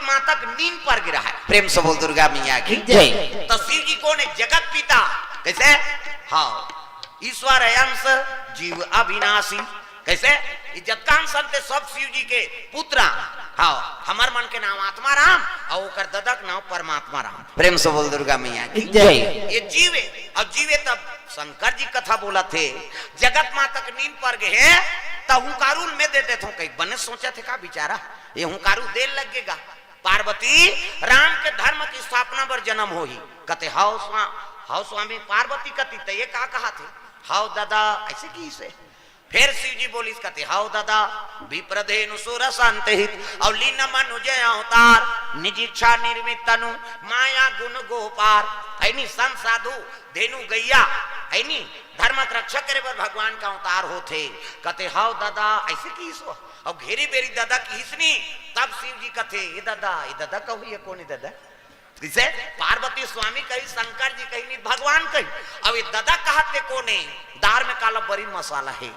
मातक नींद पर गिरा है। प्रेम से बोल दुर्गा मैया की जय। तो शिव जी कौन है? जगत पिता। कैसे? हाँ, ईश्वर है अंश, जीव अविनाशी। कैसे? इज्जत कान संते सब शिव जी के पुत्र। हाँ, हमार मन के नाम आत्मा राम और ओकर ददक नाम परमात्मा राम। प्रेम से बोल दुर्गा मैया की जय। ये जीवे और जीवे तब शंकर जी कथा बोला थे जगत माता के नींद पर गए हैं तो हुंकारूल में दे देते कई बने सोचा थे का बेचारा ये हुंकारू देर लगेगा। पार्वती राम के धर्म की स्थापना पर जन्म हो ही कहते हाउ स्वामी पार्वती कती तो ये का कहा थे हाउ दादा ऐसे की से। फिर शिव जी बोली कहते हाउ दादा विप्रधेनु सुरसंतहित और लीन मनुजय अवतार निज इच्छा निर्मित तनु माया गुण गोपार ऐनी संत साधु धेनु गैया ऐनी धर्म रक्षा करे पर भगवान का अवतार होते। कहते हाउ दादा ऐसे की सो और घेरी बेरी दादा की हिसनी। तब शिव जी कहते ये दादा कहू ये कौन है दादा? किसे? पार्वती स्वामी कही शंकर जी कही नहीं भगवान कही। अब ये दादा कहते कोने दार में काला बड़ी मसाला है।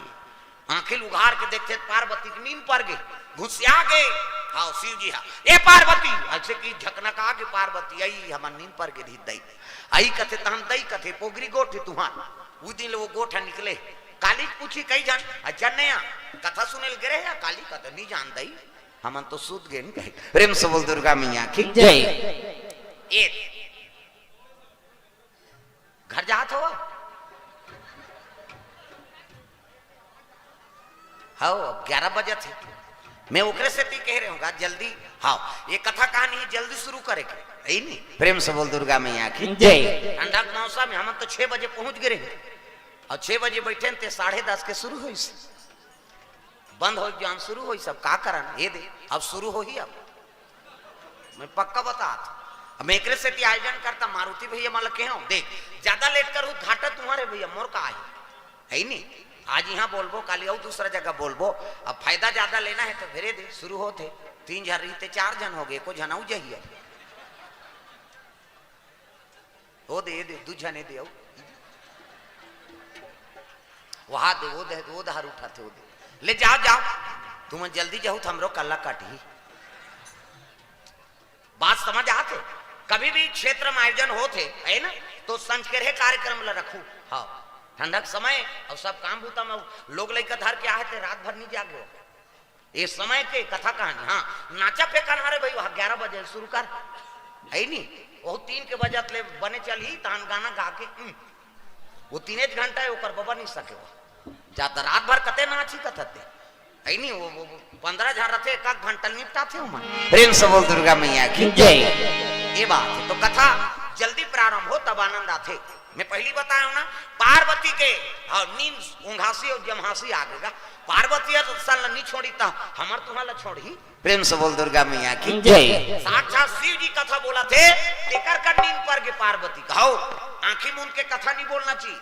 आंखें उघार के देखते पार्वती की नींद पर गए घुसिया गए। हाँ शिव जी हाँ ए पार्वती ऐसे की झकनका के पार्वती आई हमार नींद पर गिरी दई आई कथे तहन दई कथे पोगरी गोठ तुहार उ दिन वो गोठा निकले। काली पूछी कई जान अच्छा नया कथा सुनेल गिरे या काली कथा नहीं जान दई हमन तो सूत गए नहीं कहे। प्रेम से बोल दुर्गा मैया की जय। एक घर जात हो हाँ 11 बजे थे मैं ओकरे से कह रहे हूँ जल्दी हाँ ये कथा कहानी जल्दी शुरू करे यही नहीं। प्रेम से बोल दुर्गा मैया की जय। ठंडा के मौसम में हम तो 6 बजे पहुंच गए और 6 बजे बैठे थे 10:30 के शुरू हुई बंद हो जान शुरू हुई सब का करन ये दे अब शुरू हो ही अब मैं पक्का बता मैं एक से आयोजन करता मारुति भैया माल के देख ज्यादा लेट कर घाटा तुम्हारे भैया मोर का है नहीं। आज यहाँ बोलबो काली और दूसरा जगह बोलबो अब फायदा ज्यादा लेना है तो धीरे धीरे शुरू होते 3 जन रहते 4 जन हो गए को जनाऊ जाइए वो दे 2 जने दे वहां दे वो धार उठाते वो दे ले जाओ तुम जल्दी जाओ तो हमरो कल्ला काटी बात समझ आते। कभी भी क्षेत्र में आयोजन होते है ना तो संस्कृत कार्यक्रम ला रखू। हाँ ठंडक समय और सब काम भूता में लोग लेकर धर के आए थे रात भर नहीं जागे ये समय के कथा कहानी। हाँ नाचा फेंका ना रे भाई वहां 11 बजे शुरू कर है नहीं वो 3 के बजे ले बने चल ही तान गाना गा के वो 3 घंटा है ऊपर बबा नहीं सके वो जाता रात भर कते नाची कथते है नहीं वो 15 हजार रथे 1 घंटा निपटा थे प्रेम से बोल दुर्गा मैया की जय। ये बात है तो कथा जल्दी प्रारंभ हो तब आनंद आते। मैं पहली बताया हूं ना पार्वती के और नींद ऊंघासी और जमहासी आ गएगा पार्वती तो सन नहीं छोड़ी था हमार तुम्हारा छोड़ी। प्रेम से बोल दुर्गा मैया की जय। साक्षात शिव जी कथा बोला थे लेकर कर नींद पर के पार्वती कहो आंखें मूंद के कथा नहीं बोलना चाहिए।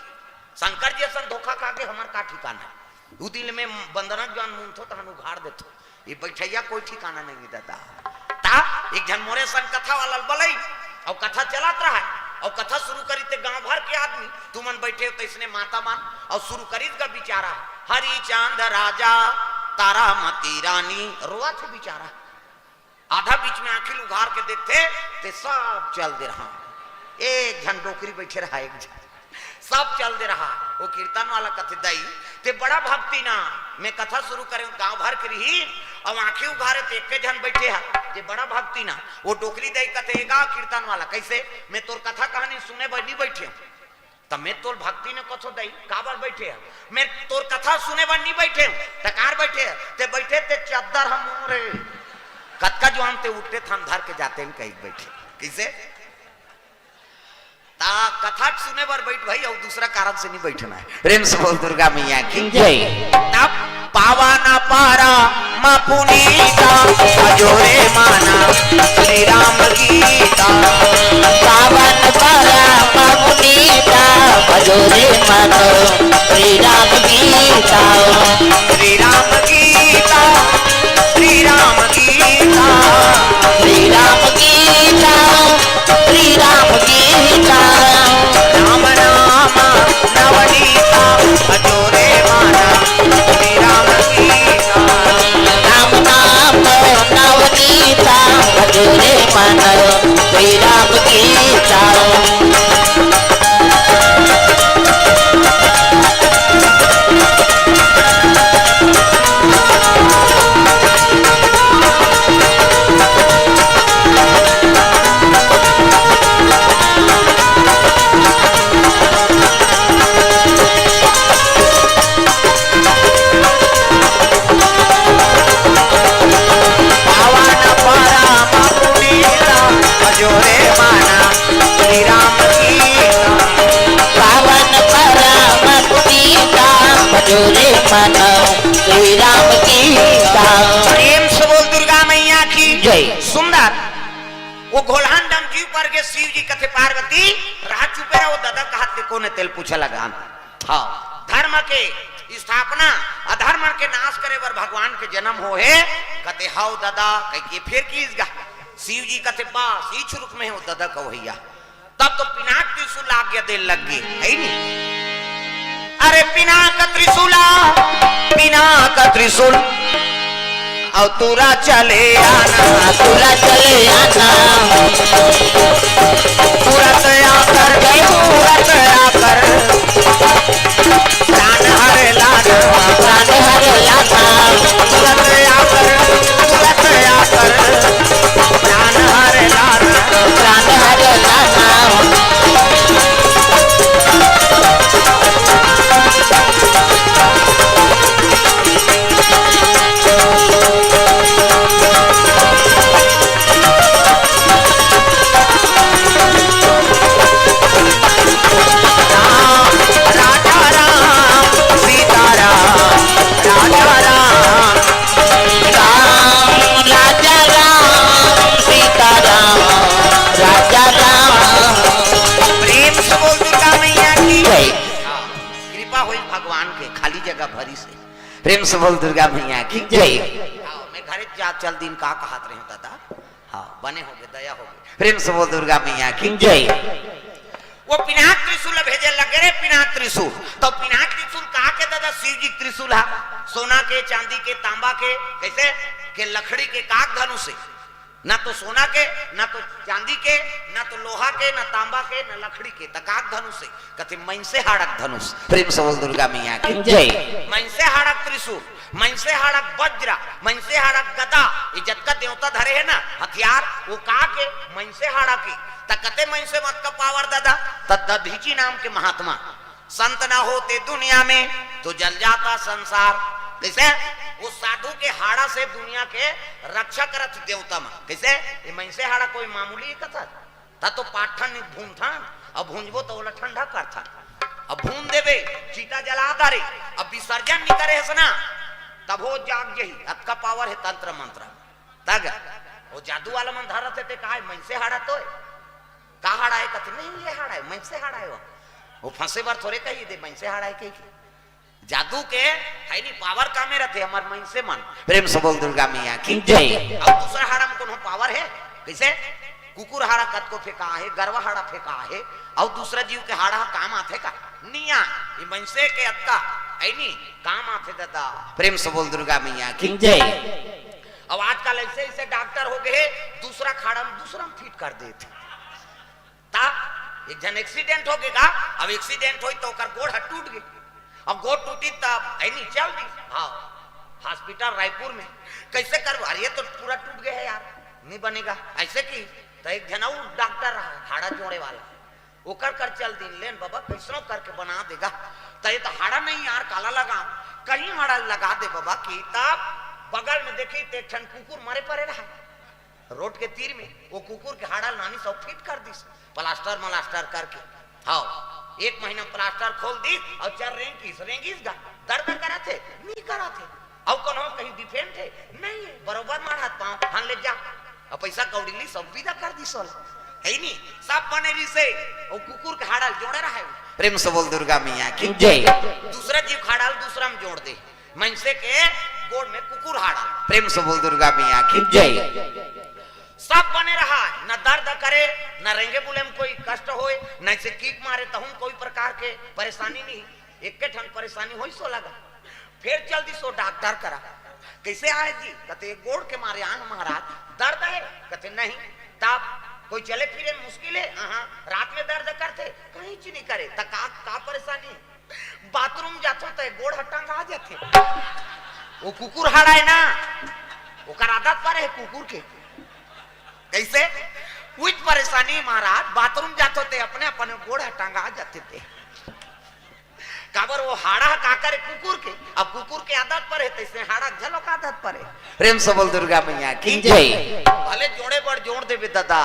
शंकर जी सन धोखा खा के हमार का ठिकाना है दू दिन में बंदना जान मूंद तो हम उघाड़ देते ये बैठैया कोई ठिकाना नहीं देता ता एक जन मोरे सन कथा वाला बोलाई और कथा चलात रहा और कथा शुरू करी थे गांव भर के आदमी तुमन बैठे तो इसने माता मान और शुरू करी का बिचारा हरी चांद राजा तारामती रानी रोआ थे बिचारा आधा बीच में आंखें उघार के देखते ते सब चल दे रहा एक जन डोकरी बैठे रहा एक जन सब चल दे रहा वो कीर्तन वाला कथे दई ते बड़ा भक्ति ना मैं कथा शुरू करे गांव भर के रही और आंखें उघारे थे एक जन बैठे है ते बड़ा भक्ति ना वो डोकरी दई कथेगा कीर्तन वाला कैसे मैं तोर कथा कहानी सुने बनी बैठे तब मैं तोर भक्ति ने कथो दई काबर बैठे है मैं तोर कथा सुने बन नहीं बैठे टकार बैठे ते बैठे ते चद्दर हम रे कतका जो हम ते उठते थे हम धर के जाते हैं कहीं बैठे किसे ता कथा सुने पर बैठ भाई और दूसरा कारण से नहीं बैठना है। प्रेम से बोल दुर्गा मैया की जय। तब पावाना पारा मा पुनीता अजोरे माना श्री राम गीता पावन पारा मा पुनीता अजोरे माना श्री राम गीता श्री राम गीता श्री राम गीता श्री राम गीता श्री राम गीता राम नाम नवनीता अजोरे माना श्री राम गीता राम नाम नवनीता अजोरे मन श्री राम गीता जोरे मन श्री राम गीता प्रेम से बोल दुर्गा मैया की जय। सुंदर वो घोलहान डम जीव पर के शिव जी कथे पार्वती राह चुपे रहो दादा का हाथ के कोने तेल पूछे लगा। हाँ धर्म के स्थापना अधर्म के नाश करे बर भगवान के जन्म हो है कते हाउ दादा कह फिर कीस गा शिव जी कथे पास ही छुरुक में हो दादा का भैया तब तो पिनाक त्रिशूल आज्ञा दे लग गई है नहीं। अरे पिनाक त्रिशूल और तुरा चले आना तुरंत आकर प्राण हरे लाना तुरंत आकर प्राण हरे लाना प्रेम से बोल दुर्गा मैया की जय। मैं घरे जा चल दिन का कहत रहे दादा हाँ बने हो गए दया हो गए प्रेम से बोल दुर्गा मैया की जय। वो पिनाक त्रिशूल भेजे लगे रे पिनाक त्रिशूल तो पिनाक त्रिशूल कहा के दादा शिव जी त्रिशूल है सोना के चांदी के तांबा के कैसे के लकड़ी के काक धनुष से ना तो सोना के ना तो चांदी के ना तो लोहा के ना तांबा के ना लकड़ी के तकाक धनुष से कथे मनसे हाड़क धनुष प्रेम से बोल दुर्गा मैया की जय। मनसे हाड़क त्रिशूल मनसे हाड़क वज्र मनसे हाड़क गदा इज्जत का देवता धरे है ना हथियार वो का के मनसे हाड़ा के तकते मनसे मत का पावर दादा तदधीची नाम के महात्मा संत ना होते दुनिया में तो जल जाता संसार कैसे वो साधु के हाड़ा से दुनिया के रक्षा करत देवता में कैसे ये मनसे हाड़ा कोई मामूली कथा था तो पाठन भून था अब भूंजबो तो ओला ठंडा कर था अब भून देवे चीता जला दारे अब विसर्जन नहीं करे ना तब हो जाग यही अत का पावर है तंत्र मंत्र तग वो जादू वाला मन धारत है कहा मनसे हाड़ा तो का हाड़ा है कथे नहीं ये हाड़ा है मनसे हाड़ा है वो फंसे बार थोड़े कही दे मनसे हाड़ा है कही जादू के है नहीं पावर का में रहते हमार मन से मन प्रेम से बोल दुर्गा मैया की जय। अब दूसरा हाड़ा में कौन पावर है कैसे कुकुर हाड़ा कत को फेंका है गरवा हाड़ा फेंका है और दूसरा जीव के हाड़ा काम आते का निया ये मनसे के अत्ता है नहीं काम आते दादा प्रेम से बोल दुर्गा मैया की जय। अब आजकल ऐसे ऐसे डॉक्टर हो गए दूसरा खाड़ा में दूसरा में फिट कर देते ता एक जन एक्सीडेंट हो गया अब एक्सीडेंट हुई तो गोड़ टूट गई अब गोड़ टूटी तब नहीं चल दी हाँ हॉस्पिटल रायपुर में कैसे कर अरे तो पूरा टूट गया है यार नहीं बनेगा ऐसे की तो एक जना डॉक्टर रहा हाड़ा जोड़े वाला वो कर चल दिन लेन बाबा कैसनो करके बना देगा तो ये तो हाड़ा नहीं यार काला लगा कहीं हाड़ा लगा दे बाबा की तब बगल में देखी तो ठन कुकुर मरे पड़े रहा रोड के तीर में वो कुकुर के हाड़ा नानी सब फिट कर दी प्लास्टर मलास्टर करके हाँ एक महीना प्लास्टर खोल दी और चल रेंगीस गा दर्द करा थे नहीं करा थे और कौन कहीं डिफेंड थे नहीं बरोबर मारा पाँव हाँ ले जा और पैसा कौड़ी ली सब विदा कर दी सोल है नहीं सब बने से वो कुकुर के हाड़ा जोड़े रहा है प्रेम से बोल दुर्गा मैया की जय। दूसरा जीव हाड़ा दूसरा में जोड़ दे मनसे के गोड़ में कुकुर हाड़ा प्रेम से बोल दुर्गा मैया की जय। सब बने रहा न दर्द करे न रेंगे बुले में कोई कष्ट होए न से कीक मारे तो हम कोई प्रकार के परेशानी नहीं एक के ठन परेशानी होई सो लगा फिर जल्दी सो डॉक्टर करा कैसे आए जी कहते गोड़ के मारे आन महाराज दर्द है कहते नहीं तब कोई चले फिरे मुश्किल है, रात में दर्द करते कहीं ची नहीं करे तो का परेशानी, बाथरूम जाते तो गोड़ हटांग आ जाते, वो कुकुर हाड़ा है ना, वो कर आदत पर है कुकुर के, कैसे कुछ परेशानी महाराज, बाथरूम जाते थे अपने अपने गोड़ हटांग आ जाते थे, काबर वो हाड़ा काकर कुकुर के, अब कुकुर के आदत पर है तैसे हाड़ा झलो का आदत पर है। प्रेम से बोल दुर्गा मैया की जय। भले जोड़े पर जोड़ देवे दादा,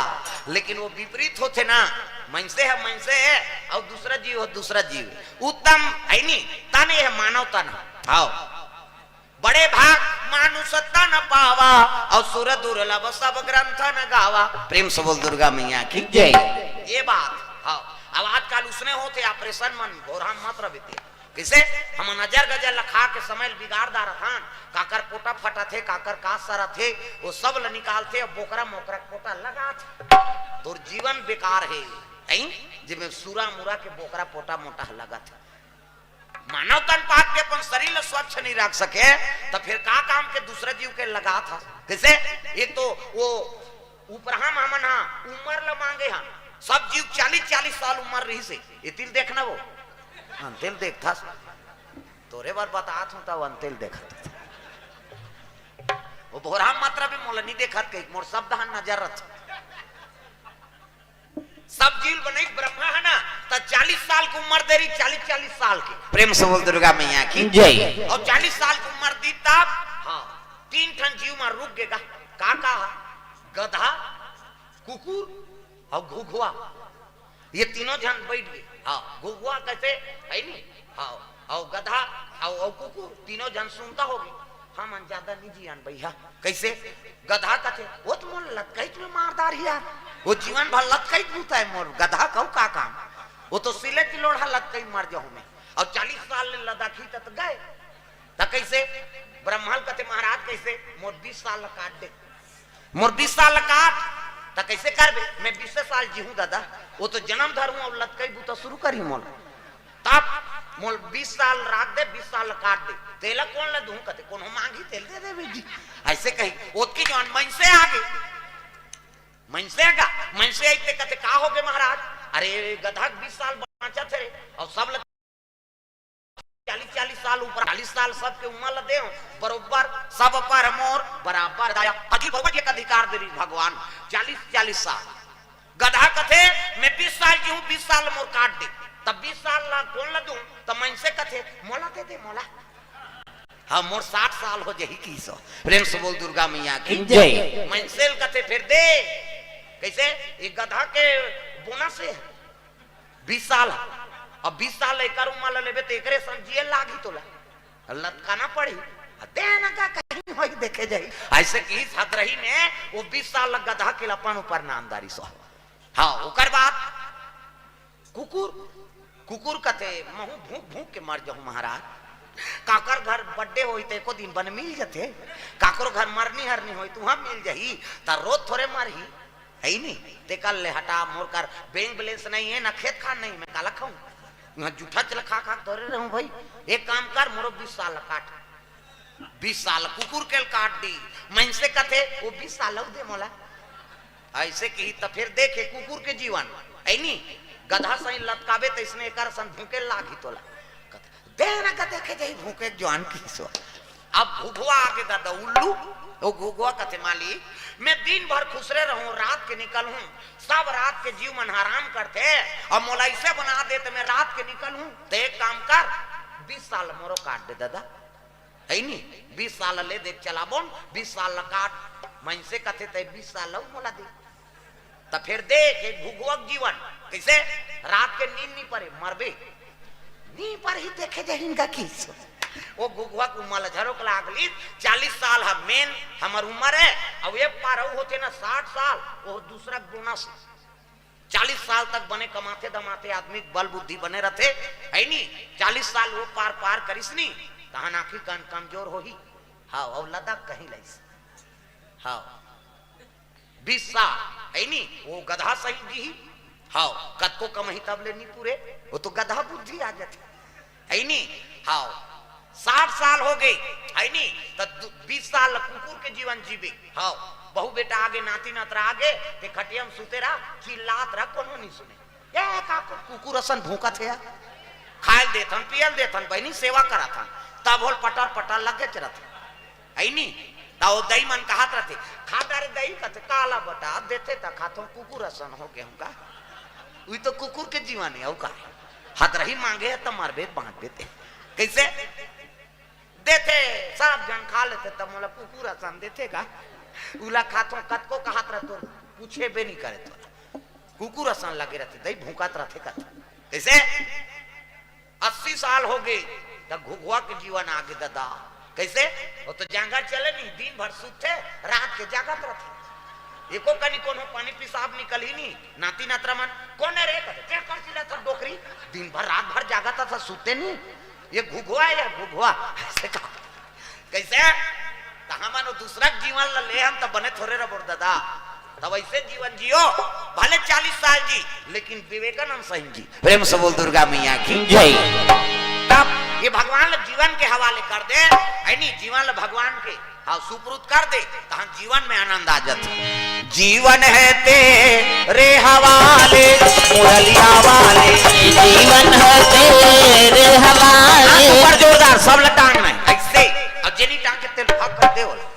लेकिन वो विपरीत होते ना, मनसे है और दूसरा जीव हो दूसरा जीव, उत्तम है नहीं ताने है मानव तन, आओ बड़े भाग मानुषता न पावा और सुर दुर्लभ सब ग्रंथ न गावा। प्रेम से बोल दुर्गा मैया की जय। ये बात हाँ, अब आजकल उसने होते ऑपरेशन मन घोराम मात्र बीते, किसे हम नजर गजर लखा के समय बिगाड़ दार था, काकर पोटा फटा थे, काकर का सारा थे, वो सब ल निकालते, बोकरा मोकरा पोटा लगा थे, तो जीवन बेकार है, जिसमें सूरा मुरा के बोकरा पोटा मोटा लगा था। मानव तन पाक के अपन शरीर स्वच्छ नहीं रख सके तो फिर का काम के दूसरा जीव के लगा था, किसे एक तो वो ऊपर हम उम्र ल मांगे हम सब जीव 40-40 साल उम्र रही से, ये तिल देखना वो अंतिल देखता तोरे बार बता था अंतिल देखा वो भोराम मात्रा भी मोला नहीं देखा कहीं मोर शब्द नजर रथ सब जीव बने ब्रह्मा है ना तो 40 साल की उम्र दे रही, 40-40 साल की। प्रेम से बोल दुर्गा मैया की जय। और 40 साल की उम्र दी तब हाँ 3 ठन जीव में रुक गएगा, का गधा कुकुर और घुघुआ, ये तीनों जन बैठ गए। हाँ घुघुआ कैसे है नहीं, हाँ और गधा और कुकुर तीनों जन सुनता होगी, हम ज्यादा नहीं जियान भैया, कैसे गधा कथे वो तो मोर लटकाई में मारदार ही यार, वो जीवन भर लटकाई पूछता है मोर गधा कहू का काम, वो तो सिले की लोढ़ा लटकाई मर जाऊं मैं, और 40 साल लद्दाखी तक गए तो कैसे ब्रह्माल कथे महाराज कैसे मोर 20 साल काट दे, मोर 20 साल काट तो कैसे करबे, मैं 20 साल जीहूं दादा, वो तो जन्म धरू और लटकाई बूता शुरू करी मोल, तब मोल 20 साल राख दे 20 साल काट दे, तेला कौन ला दूं कते कौन मांगी तेल दे दे बेटी, ऐसे कही ओतकी जवान मन से आगे मन से आते कते का हो गए महाराज, अरे गधा 20 साल बांचा थे और सब 40-40 साल ऊपर 40 साल सबके उम्र दे बरोबर सब पर मोर बराबर दाया अखिल भगवत एक अधिकार दे भगवान, 40-40 साल गधा कथे मैं 20 साल की हूँ 20 साल मोर काट दे, तब 20 साल ला कौन ला दूं तो मन से कथे मोला दे दे मोला, हाँ मोर 60 साल हो जाही की सो। प्रेम से बोल दुर्गा मैया की जय। मन से कथे फिर दे कैसे एक गधा के बोनस है 20 साल, अब 20 साल एक उम्र लेबे तो एकरे समझिए लागी तोला लटकाना पड़ी देना का कहीं होई देखे जाई, ऐसे की सदरही में वो 20 साल गधा के लपन ऊपर नामदारी सो। हाँ ओकर बात कुकुर कथे महू भूख भूख के मर जाऊं महाराज, काकर घर बर्थडे होई तो एको दिन बन मिल जाते, काकरो घर मरनी हरनी होई तू हम मिल जाही ता रोज थोड़े मरही है ही नहीं, ते कल ले हटा मोर कर बैंक बैलेंस नहीं है ना खेत खान नहीं, मैं काला खाऊं यहाँ जूठा चला खा तोरे रहूं भाई, एक काम कर मोरो 20 साल काट, 20 साल कुकुर के काट दी, मन से कथे वो 20 साल दे मोला, ऐसे की तो फिर देखे कुकुर के जीवन है नहीं, गधा सही लटकावे तो इसने एक सन भूखे लागी तोला देना का देखे जाई भूखे जवान की सो। अब घुघुआ आगे दादा उल्लू वो घुघुआ कथे माली मैं दिन भर खुसरे रहूं रात के निकल हूं, सब रात के जीव मन हराम करते और मोला इसे बना दे तो मैं रात के निकल हूं, तो एक काम कर 20 साल मोरो काट दे दादा है नहीं, 20 साल ले दे चला बोन 20 साल काट मन से कथे तो 20 साल मोला दे, तो फिर देख घुघुआ जीवन कैसे रात के नींद नहीं पड़े मरबे नी पर ही देखे जाएगा की वो घुघुआ को उम्र झरोक लागली 40 साल हम मेन हमार उम्र है, अब ये पार होते ना 60 साल वो दूसरा बोनस 40 साल तक बने कमाते दमाते आदमी बल बुद्धि बने रहते है नहीं, 40 साल वो पार करिस नहीं कहा नाखी कान कमजोर हो ही, हाँ और लद्दाख कहीं लईस, हाँ 20 साल है नहीं वो गधा सही जी, हाँ कद को कम ही तब ले नहीं पूरे वो तो गधा बुद्धि आ जाती है नहीं, हाँ 60 साल हो गए है नहीं तो 20 साल कुकुर के जीवन जीवे, हाँ बहु बेटा आगे नाती नतरा आगे ते खटियम सुते रहा चिल्लात रहा कोनो नहीं सुने ए का कुकुर असन भूखा थे यार खाए देथन पियल देथन बहनी सेवा करा था तब होल पटर पटर लगे चरत है नी ताओ दही मन कहत रहते खाता रे दही कहते काला बटा देते ता खातो कुकुर असन हो गए हमका वही तो कुकुर के जीवन है का हाथ रही मांगे तो मारबे बांट देते कैसे देते सब जन खा लेते तब मोला कुकुर असन देते का उला खातो कत को कहत रहतो पूछे बे नहीं करे तो कुकुर असन लगे रहते दही भूखात रहते का कैसे 80 साल हो गए तब घुघुआ के जीवन आगे दादा कैसे वो तो जांगा चले नहीं दिन भर सूते रात के जागत रहते एको कनी कोनो पानी पेशाब निकल ही नहीं नाती नातरा मन कौन रे क्या कर चिल्ला था डोकरी दिन भर रात भर जागता था सूते नहीं ये घुघुआ है या घुघुआ ऐसे का कैसे हमन दूसरा जीवन ले हम तब बने थोड़े रबोर दादा तब ऐसे जीवन जियो भले 40 साल जी लेकिन विवेकानंद सही जी प्रेम से बोल दुर्गा मैया की जय। तब ये भगवान ले जीवन के हवाले कर दे ऐनी जीवन ले भगवान के हाँ सुपुर्द कर दे तो हम जीवन में आनंद आ जाते जीवन है तेरे हवाले मुरलिया वाले जीवन है तेरे हवाले ऊपर जोरदार सब लटांग में ऐसे और जेनी टांग के तेल फाक कर दे बोला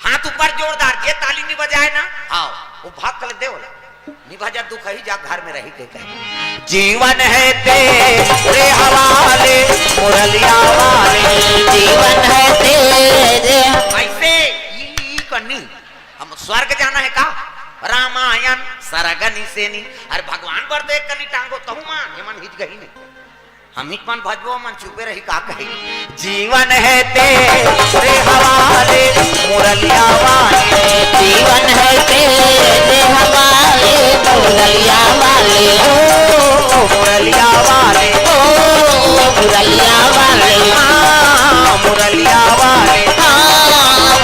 हाथ ऊपर जोरदार ये ताली नहीं बजाए ना आओ वो भाग कर दे बोला निभाजा दुख ही जा घर में रही के कहे जीवन है तेरे हवाले मुरलिया वाले जीवन है तेरे ऐसे ये करनी हम स्वर्ग जाना है का रामायण सरगनी सेनी अरे भगवान पर देख कनी टांगो तहु मान ये मन हिच गई नहीं हम हिच मन भजबो मन चुपे रही का कही जीवन है तेरे हवाले मुरलिया वाले जीवन है तेरे हवाले मुरलिया वाले ओ मुरलिया वाले ओ मुरलिया वाले मुरलिया वाले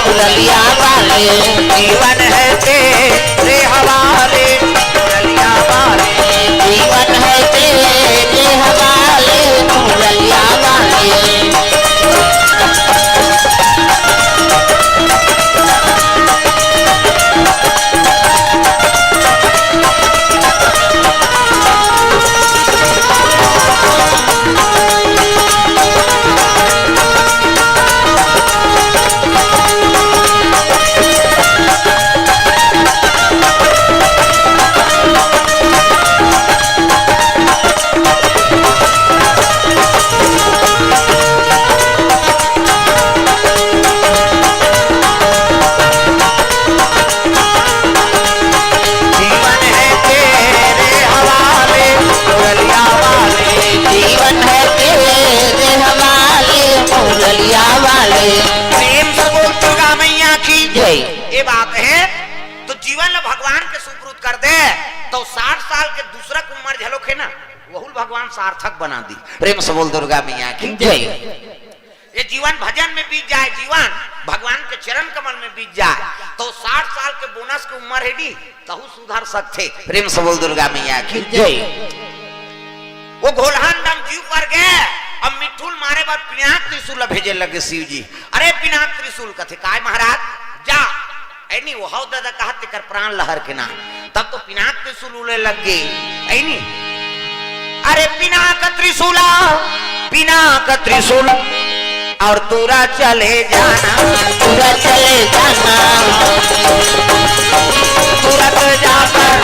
मुरलिया वाले जीवन है तेरे हवाले मुरलिया वाले जीवन है तेरे हवाले मुरलिया वाले ये बात है तो जीवन भगवान के सुपुर्द कर दे तो 60 साल के दूसरा उम्र झलोक है ना वहुल भगवान सार्थक बना दी प्रेम से बोल दुर्गा मैया की जय। ये जीवन भजन में बीत जाए जीवन भगवान के चरण कमल में बीत जाए तो 60 साल के बोनस की उम्र है नी तहु सुधार सकते प्रेम से बोल दुर्गा मैया की जय। वो घोलहान दम जीव पर गए अब मिठुल मारे बाद पिनाक त्रिशूल भेजे लगे शिव जी अरे पिनाक त्रिशूल कथे काय महाराज जा ऐनी वो हव दादा कहते कर प्राण लहर के ना तब तो पिनाक त्रिशूल उड़े लग गए ऐनी अरे पिनाक त्रिशूल और तूरा चले जाना पूरा चले जाना तुरंत जाकर